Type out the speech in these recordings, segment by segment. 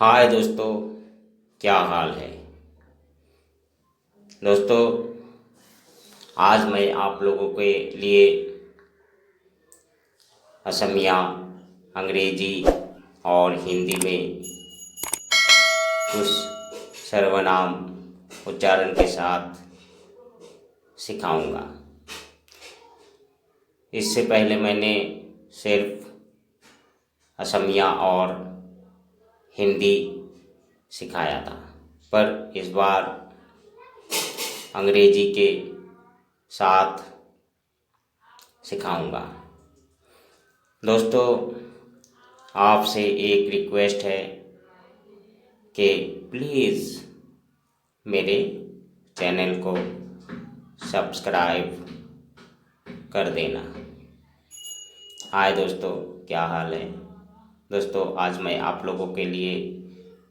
हाय दोस्तों, क्या हाल है। दोस्तों, आज मैं आप लोगों के लिए असमिया, अंग्रेजी और हिंदी में कुछ सर्वनाम उच्चारण के साथ सिखाऊंगा। इससे पहले मैंने सिर्फ असमिया और हिंदी सिखाया था, पर इस बार अंग्रेजी के साथ सिखाऊंगा। दोस्तों, आपसे एक रिक्वेस्ट है कि प्लीज़ मेरे चैनल को सब्सक्राइब कर देना। हाय दोस्तों, क्या हाल है। दोस्तों, आज मैं आप लोगों के लिए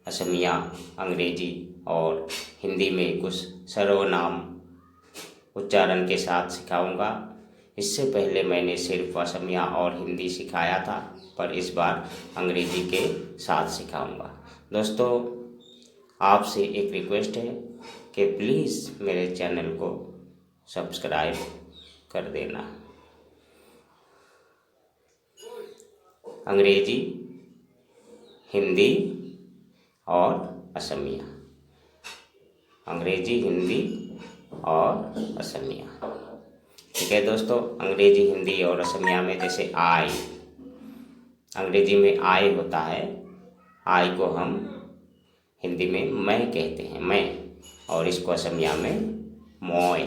असमिया, अंग्रेजी और हिंदी में कुछ सर्वनाम उच्चारण के साथ सिखाऊंगा। इससे पहले मैंने सिर्फ असमिया और हिंदी सिखाया था, पर इस बार अंग्रेजी के साथ सिखाऊंगा। दोस्तों, आपसे एक रिक्वेस्ट है कि प्लीज़ मेरे चैनल को सब्सक्राइब कर देना। अंग्रेजी, हिंदी और असमिया। अंग्रेजी, हिंदी और असमिया। ठीक है दोस्तों, अंग्रेजी, हिंदी और असमिया में जैसे आई, अंग्रेजी में आई होता है। आई को हम हिंदी में मैं कहते हैं, मैं, और इसको असमिया में मोय।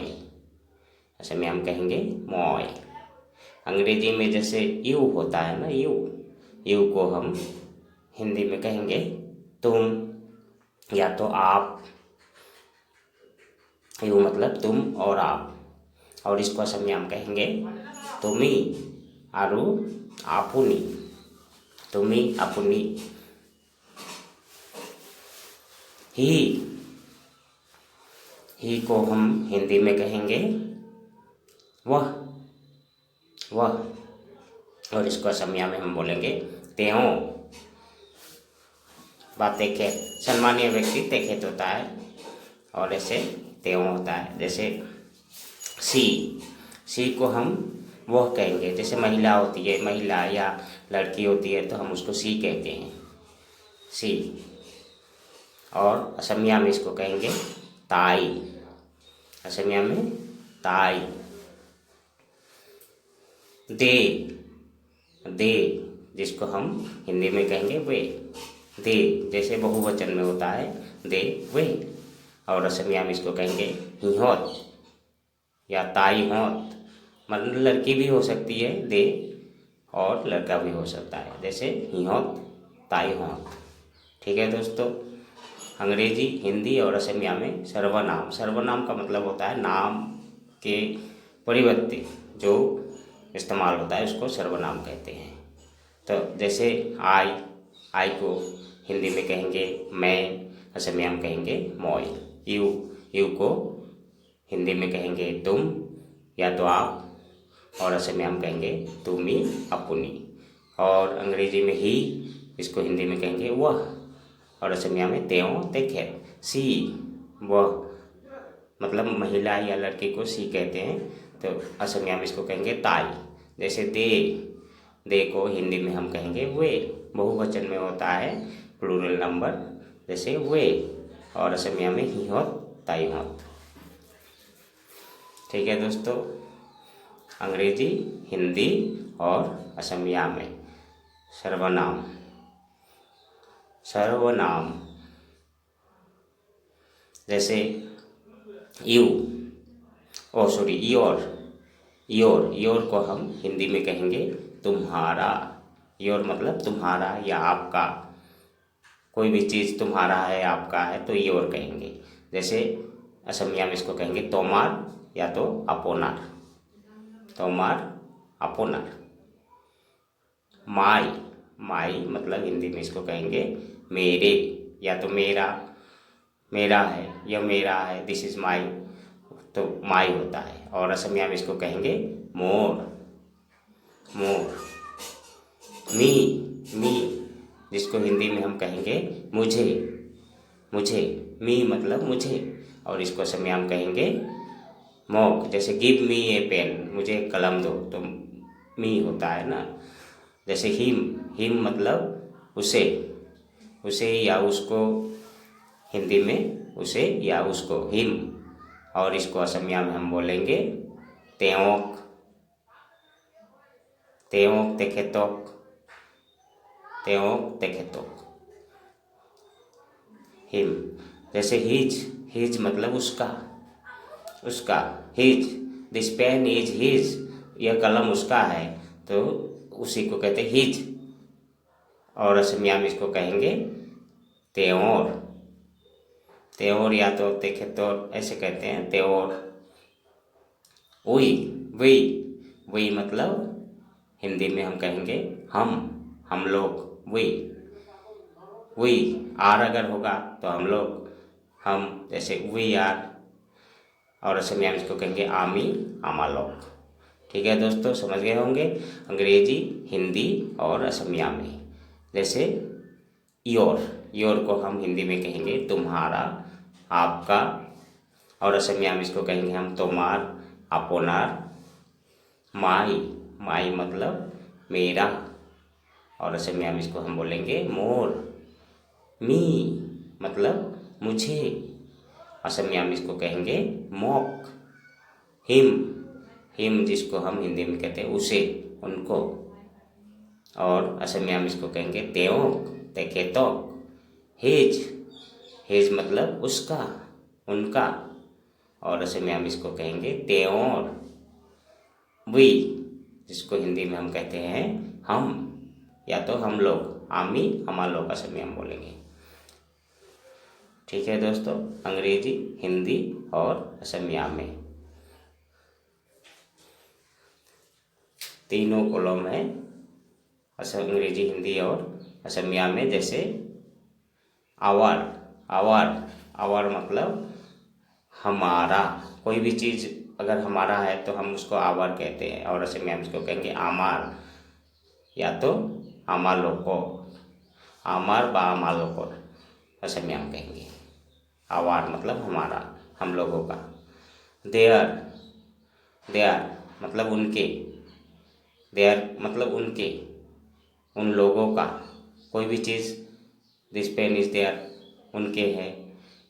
असमिया हम कहेंगे मोय। अंग्रेजी में जैसे यू होता है ना, यू को हम हिंदी में कहेंगे तुम या तो आप। यू मतलब तुम और आप, और इसको असमिया हम कहेंगे तुमी आरु आपुनी। तुमी आपुनी। ही को हम हिंदी में कहेंगे वह, और इसको असमिया में हम बोलेंगे त्यों। बात देखे, सम्मानीय व्यक्ति तेखेत होता है और ऐसे त्यों होता है। जैसे सी को हम वह कहेंगे। जैसे महिला होती है, महिला या लड़की होती है तो हम उसको सी कहते हैं, सी। और असमिया में इसको कहेंगे ताई। असमिया में ताई। दे जिसको हम हिंदी में कहेंगे वे, दे जैसे बहुवचन में होता है दे, वे। और असमिया में इसको कहेंगे हिहोत या ताई होत। मतलब लड़की भी हो सकती है दे, और लड़का भी हो सकता है, जैसे हिहोत, ताई होत। ठीक है दोस्तों, अंग्रेजी, हिंदी और असमिया में सर्वनाम। सर्वनाम का मतलब होता है नाम के परिवर्ते जो इस्तेमाल होता है, उसको सर्वनाम कहते हैं। तो जैसे आई को हिंदी में कहेंगे मैं, असमिया में कहेंगे मोय। यू को हिंदी में कहेंगे तुम या तो आप, और असमिया में कहेंगे तुमी अपुनी। और अंग्रेजी में ही, इसको हिंदी में कहेंगे वह, और असमिया में त्यों तेखेत। सी, वह मतलब महिला या लड़की को सी कहते हैं, तो असमिया में इसको कहेंगे ताई। जैसे दे को हिंदी में हम कहेंगे वे, बहुवचन में होता है प्लूरल नंबर, जैसे वे। और असमिया में ही होत, ताई होत। ठीक है दोस्तों, अंग्रेजी, हिंदी और असमिया में सर्वनाम। जैसे योर को हम हिंदी में कहेंगे तुम्हारा। योर मतलब तुम्हारा या आपका। कोई भी चीज़ तुम्हारा है, आपका है, तो योर कहेंगे। जैसे असमिया में इसको कहेंगे तोमार या तो अपोनार। तोमार अपोनार। माई मतलब हिंदी में इसको कहेंगे मेरे या तो मेरा है, यह मेरा है, दिस इज माई, तो माई होता है। और असमिया में इसको कहेंगे मोर। मी जिसको हिंदी में हम कहेंगे मुझे, मुझे, मी मतलब मुझे, और इसको असमिया में कहेंगे मोक। जैसे गिव मी ए पेन, मुझे एक कलम दो, तो मी होता है ना। जैसे हिम, हिम मतलब उसे, उसे या उसको, हिंदी में उसे या उसको, हिम। और इसको असमिया में हम बोलेंगे तेओक, तेओक तेखेतोक, तेओक तेखेतोक, हिम। जैसे हिज, हिज मतलब उसका, उसका, his, this pen is his, यह कलम उसका है, तो उसी को कहते हैं हिज। और असमिया में इसको कहेंगे तेओर, तेओर या तो तेखेतोर ऐसे कहते हैं, तेओर। उई, वी, वी मतलब हिंदी में हम कहेंगे हम लोग, वी आर अगर होगा तो हम लोग, हम, जैसे वी आर। और असमिया में इसको कहेंगे आमी, आमा लोग। ठीक है दोस्तों, समझ गए होंगे अंग्रेजी, हिंदी और असमिया में। जैसे योर, योर को हम हिंदी में कहेंगे तुम्हारा, आपका, और असमिया में इसको कहेंगे हम तोमार, अपोनार। माई, माई मतलब मेरा, और असमिया में इसको हम बोलेंगे मोर। मी मतलब मुझे, असमिया में इसको कहेंगे मोक। हिम, हिम जिसको हम हिंदी में कहते हैं उसे, उनको, और असमिया में इसको कहेंगे तेओक तेखेतोक। हिज, हिज मतलब उसका, उनका, और असमिया में इसको कहेंगे तेओर। वी, जिसको हिंदी में हम कहते हैं हम या तो हम लोग, आमी हमा लोग असमिया में बोलेंगे। ठीक है दोस्तों, अंग्रेजी, हिंदी और असमिया में तीनों कॉलम है, अंग्रेजी, हिंदी और असमिया में। जैसे आवर, आवर, आवर मतलब हमारा, कोई भी चीज़ अगर हमारा है तो हम उसको आवर कहते हैं, और असमिया में उसको कहेंगे आमार या तो आमालोको, आमार बा आमालोको असमिया में कहेंगे। आवार मतलब हमारा, हम लोगों का। देयर, देयर मतलब उनके, देयर मतलब उनके, उन लोगों का, कोई भी चीज़, दिस पेन इज देयर उनके है।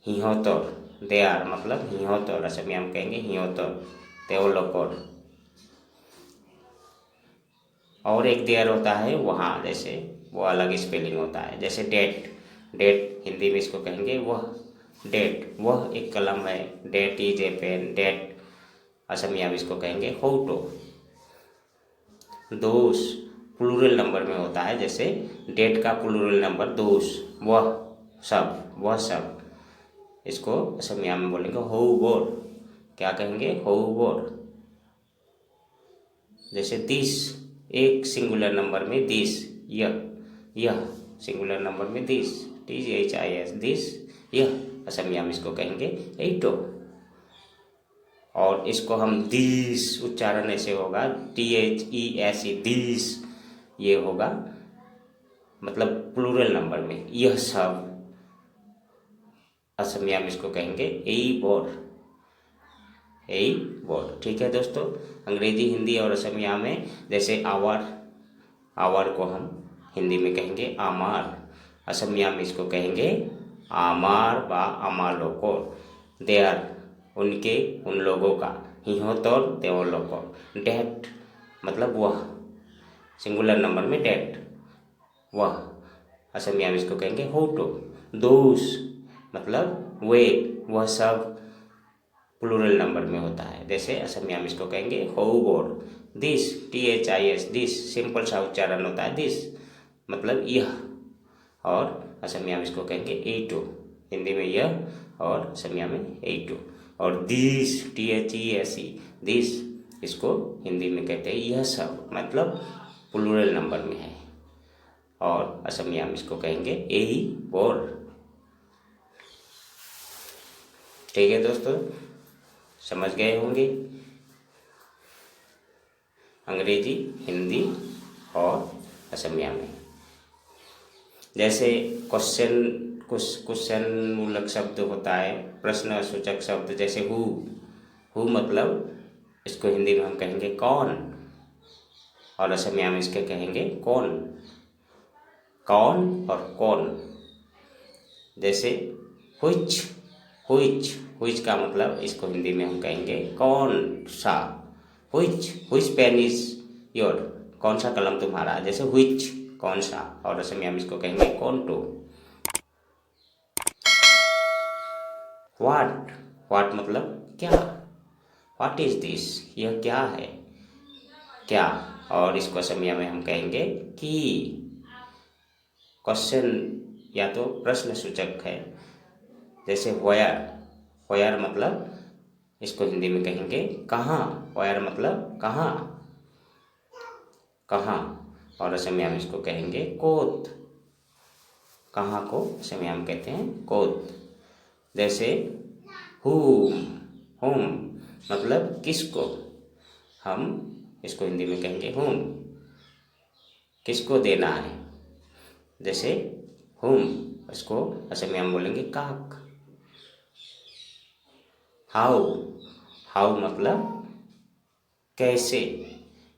हिहोतोर, देयर मतलब हिहोतोर, असमिया में कहेंगे हिहोतोर, तेओलोकोर। और एक देयर होता है वहाँ, जैसे वो अलग स्पेलिंग होता है। जैसे डेट, डेट हिंदी में इसको कहेंगे वह, डेट वह एक कलम है, that is a pen, that Asamiya में इसको कहेंगे होटो। दोष प्लूरल नंबर में होता है, जैसे डेट का प्लूरल नंबर दोष, वह सब, वह सब, इसको असमिया में बोलेंगे होउ बोर, क्या कहेंगे होउ बोर। जैसे दिस, एक सिंगुलर नंबर में दिस, यह सिंगुलर नंबर में दिस, THIS दिस, यह असमिया में इसको कहेंगे एटो। और इसको हम दिस, उच्चारण ऐसे होगा THESE दिस, ये होगा मतलब प्लूरल नंबर में, यह सब, असमिया में इसको कहेंगे एई बोर, एई बोर। ठीक है दोस्तों, अंग्रेजी, हिंदी और असमिया में। जैसे आवर, आवर को हम हिंदी में कहेंगे आमार, असमिया में इसको कहेंगे आमार बा आमालोको। देयर उनके, उन लोगों का। हिहोतोर तेओलोको। डेट मतलब वह, सिंगुलर नंबर में डेट, वह, असमिया में इसको कहेंगे होटो। दोष मतलब वे, वह सब, प्लूरल नंबर में होता है, जैसे असमिया में इसको कहेंगे होउ bore. This, THIS this, simple सा उच्चारण होता है, दिस मतलब यह, और असमिया में इसको कहेंगे एटो, हिंदी में यह और असमिया में एटो। और दिस, THESE दिस, इसको हिंदी में कहते हैं यह सब, मतलब प्लूरल नंबर में है, और असमिया में इसको कहेंगे एई बोर। ठीक है दोस्तों, समझ गए होंगे अंग्रेजी, हिंदी और असमिया में। जैसे क्वेश्चन मूलक शब्द होता है, प्रश्नसूचक शब्द जैसे हु मतलब इसको हिंदी में हम कहेंगे कौन, और असमिया में इसके कहेंगे कौन और कौन। जैसे हुइच का मतलब इसको हिंदी में हम कहेंगे कौन सा। हुइच पेन इज योर, कौन सा कलम तुम्हारा, जैसे हुइच कौन सा, और असमिया में इसको कहेंगे कौन टू। वाट मतलब क्या, व्हाट इज दिस, यह क्या है, क्या, और इसको असमिया में हम कहेंगे कि। क्वेश्चन या तो प्रश्न सूचक है, जैसे व्हेयर मतलब इसको हिंदी में कहेंगे कहाँ, व्हेयर मतलब कहाँ, और असमिया में इसको कहेंगे कोत। कहाँ को असमिया में कहते हैं कोत। जैसे हुम मतलब किसको, हम इसको हिंदी में कहेंगे हुम, किसको देना है। जैसे हुम, इसको असमिया में बोलेंगे काक। हाउ मतलब कैसे,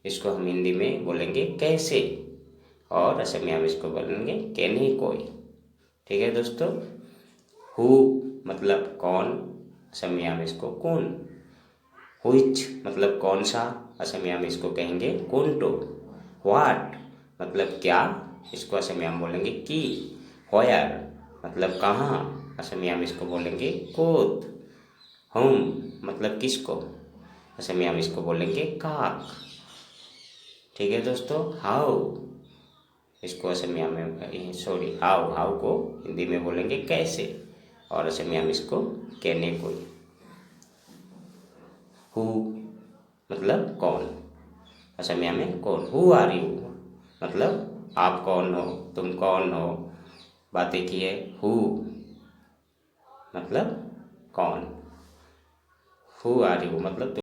इसको हम हिंदी में बोलेंगे कैसे, और असमिया में इसको बोलेंगे केने कोई। ठीक है दोस्तों। हु मतलब कौन, असमिया में इसको कौन। हुइच मतलब कौन सा, असमिया में इसको कहेंगे कौनटो। व्हाट मतलब क्या, इसको असमिया में बोलेंगे की। व्हेयर मतलब कहाँ, असमिया में इसको बोलेंगे कोत। हुम मतलब किसको, असमिया में इसको बोलेंगे काक। ठीक है दोस्तों। हाउ, इसको असमिया में हाउ को हिंदी में बोलेंगे कैसे, और असमिया में इसको केने कोई। हु मतलब कौन, असमिया में कौन। हु आर यू मतलब आप कौन हो, तुम कौन हो, बातें की है। हु मतलब कौन, हु आर यू मतलब